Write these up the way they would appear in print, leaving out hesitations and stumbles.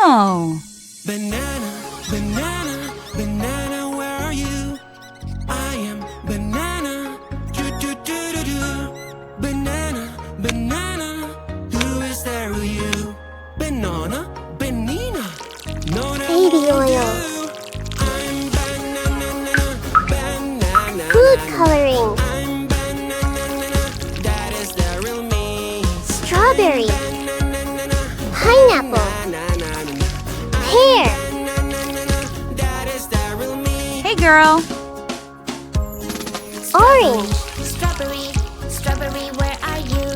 Oh. Banana, banana, banana, where are you? I am banana. Do do do do do. Banana, banana, who is there with you? Banana, banana, no no. Baby oil. I'm banana, banana. Food coloring. I'm banana, that is the real me. Strawberry. Pineapple. Pear. That is the real me. Hey, girl. Orange. Strawberry, strawberry, where are you?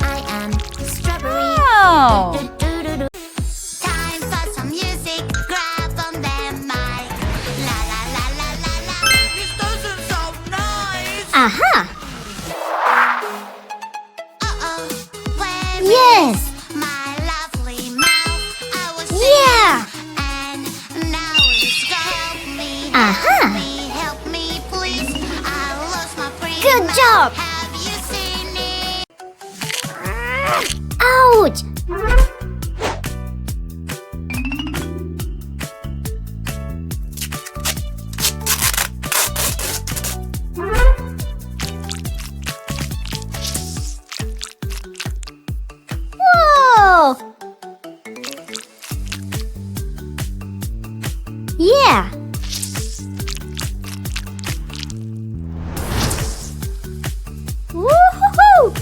I am strawberry. Oh. Do-do-do-do. Time for some music. Grab on them mic. La la la la la la. This doesn't sound nice. Aha! Uh-oh. Where Yes! is my lovely mouth? I was Yeah! singing, and now it's gonna help me. Aha! Help me, please. I lost my free Good mouth. job! Have you seen it? Ouch! Whoa! Yeah! Woo-hoo-hoo!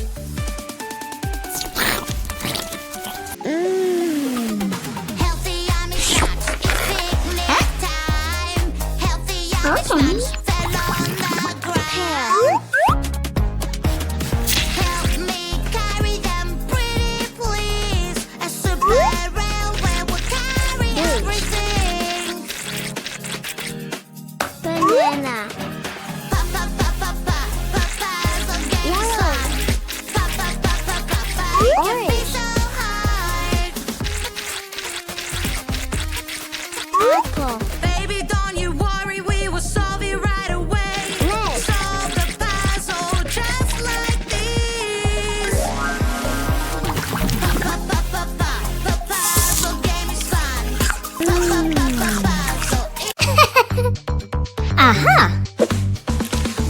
Healthy yummy snacks, it's picnic time. Healthy yummy snacks fell on the ground. Help me carry them, pretty please. A super railway will carry everything. Banana. Pa pa pa pa pa pa puzzle games fun. Pa pa pa pa pa pa can be so hard. Apple. Baby, don't you worry, we will solve it right away. Let's. Solve the puzzle just like this. The puzzle game is fun. Puzzle. Aha!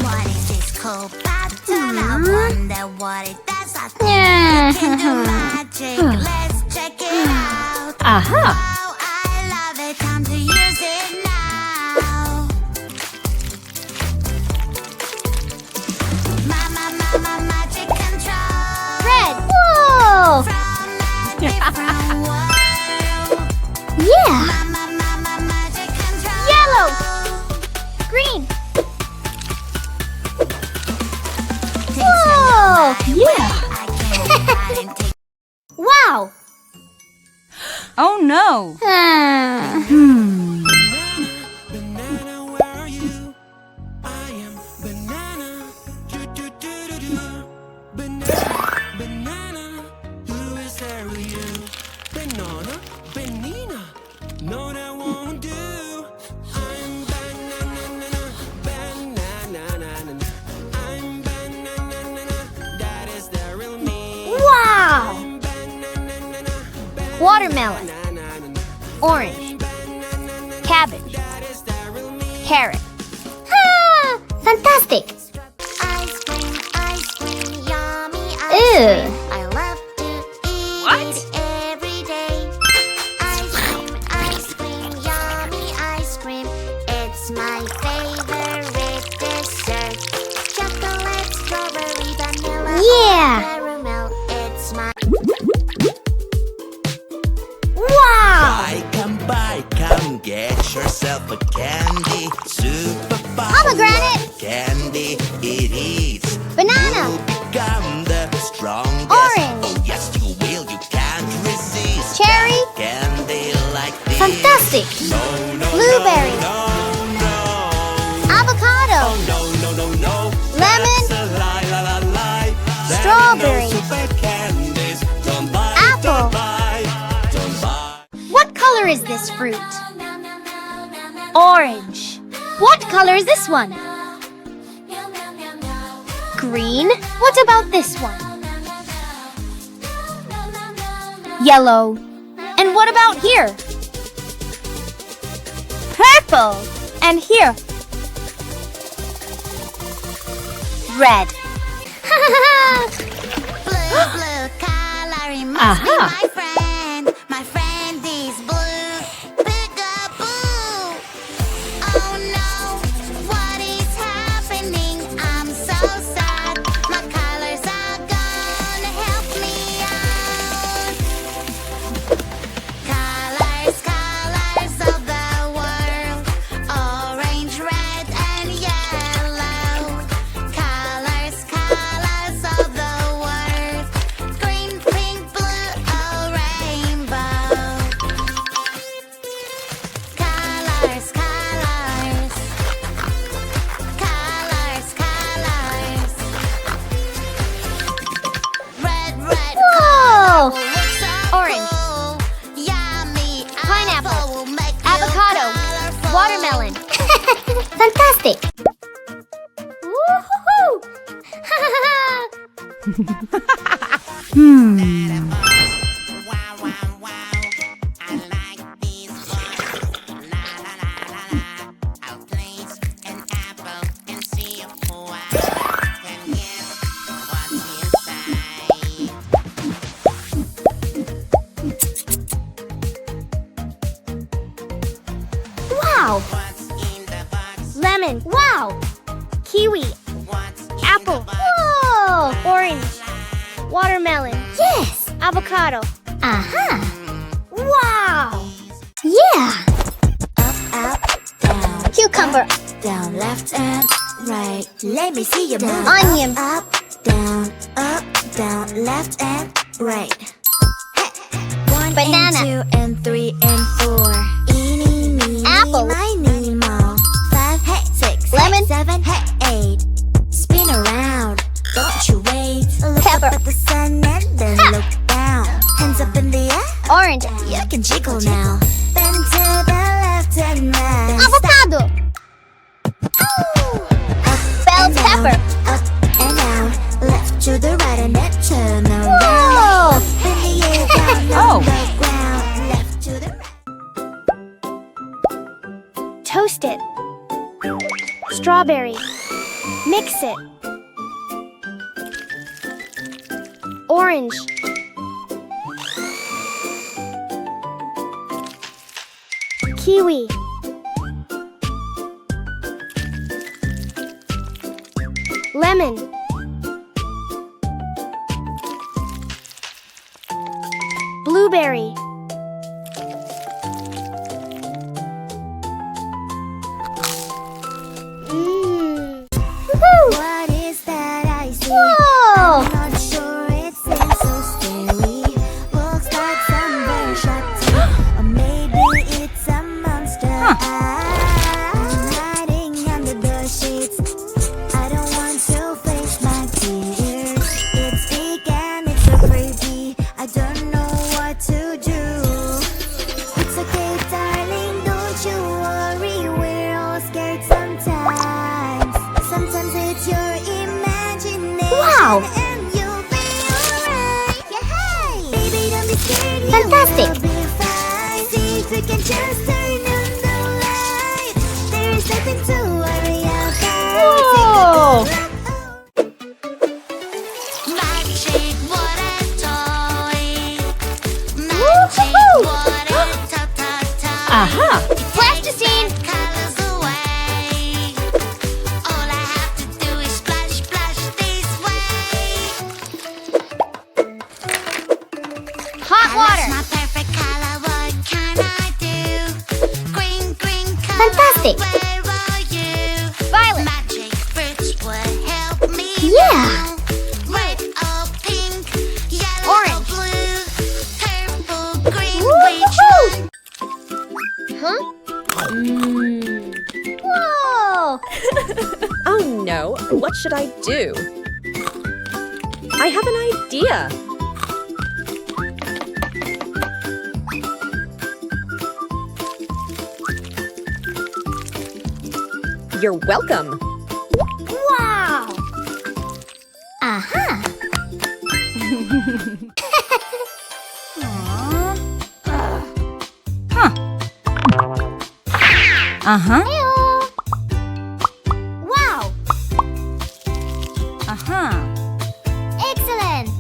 What is this cool pattern? I wonder what it does. I think Yeah. it can do magic. Let's check it out. Aha. Wow, I love it. Time to use it now. Mama, magic control. Red. Whoa! From a different world. Yeah! Mama, magic control. Yellow. Green. Whoa! Yeah. I can't hide and take. Wow! Oh, no. Hmm. Banana, where are you? I am banana. Do do do do do. Banana, banana, who is there with you? Banana, banana, no that won't do. I'm banana, banana, I'm banana, that is the real me. Wow! I'm banana, Watermelon. banana, Orange. Cabbage. that is the real me. Carrot. Ah! Fantastic! Ice cream, yummy ice Ew. cream. I love to eat What? it every day. Ice cream, yummy ice cream. It's my favorite dessert. Chocolate, strawberry, vanilla, Yeah. caramel. It's my Wow! Come get yourself a candy. Super Pomegranate. candy it is. Banana. You'll become the strongest. Orange. Oh yes, you will. You can't resist. Cherry. Candy like this. Fantastic! No, no, Blueberry. No, no, Avocado. no, no, no, no. Lemon. That's a lie, lie, lie, lie. There are Strawberry. no super candies. Don't buy, Apple. don't buy, don't buy. What color is this fruit? Orange. What color is this one? Green. What about this one? Yellow. And what about here? Purple. And here? Red. Blue, blue color, must be my friend. My friend is blue. Peekaboo. Oh no, what is happening? I'm so sad. My colors are gone. Help me out. Colors, colors of the world. Orange, red, and yellow. Colors, colors of the world. Green, pink, blue, a rainbow. Colors, colors. Colors, colors. Red, red, Whoa! looks so Orange. cool. Yummy Pineapple. apple will make you Avocado. colorful. Watermelon. Fantastic. Woohoo! Wow, wow, wow. I like these ones. La, la, la, la, la. I'll place an apple and see who I can guess what's inside. Wow! What's in the box? Lemon. Wow! Kiwi. What's in Apple. the box? Whoa! Orange. Watermelon. Yes! Avocado. Aha! Wow! Yeah! Up, down, Cucumber. down, left and right. Let me see your move. Onion. Up, down, left and right. Hey. 1 Banana. and 2 and 3 and 4. Eeny, meeny, Apple. miny, moe. 5, hey, 6, Lemon. 7, hey, 8. Spin around, don't you wait. Look Pepper. up at the sun and then Ha. look down. Hands up in the air. Orange. You can jiggle now. Bend to the left and right. Avocado. Bell and down, pepper. up and down, left to the right and then turn around. Whoa! Up in the air, down Oh. on the ground, left to the right. Toast it. Strawberry. Mix it. Orange. Kiwi. Lemon. Blueberry. What is that I see? Whoa! I'm not sure, it seems so scary. Looks like some very sharp teeth. Or maybe it's a monster. I'm hiding under the sheets. I don't want to face my fears. It's big and it's so creepy. I don't know what to do. It's okay, darling, don't you worry. We're all scared sometimes. Sometimes it's your imagination. Wow. And you'll be alright. Yeah, hey. Baby, don't be scared. You Fantastic. will be fine. See if we can just turn on the light. There's nothing to worry about. Whoa. Magic, what a toy. Woohoo. Magic, what a toy. Aha! Plasticine. Colors away. All I have to do is splash, splash this way. Hot Color's water. my perfect color. What can I do? Green, green color. Fantastic. Where are you? Violet. Magic fruits will help me. Yeah. now. Red or pink, yellow Orange. or blue, purple, green, which Woohoo. one? Huh? Whoa! Oh no, what should I do? I have an idea. You're welcome. Wow! Aha! Uh-huh. Wow! Uh-huh. Excellent!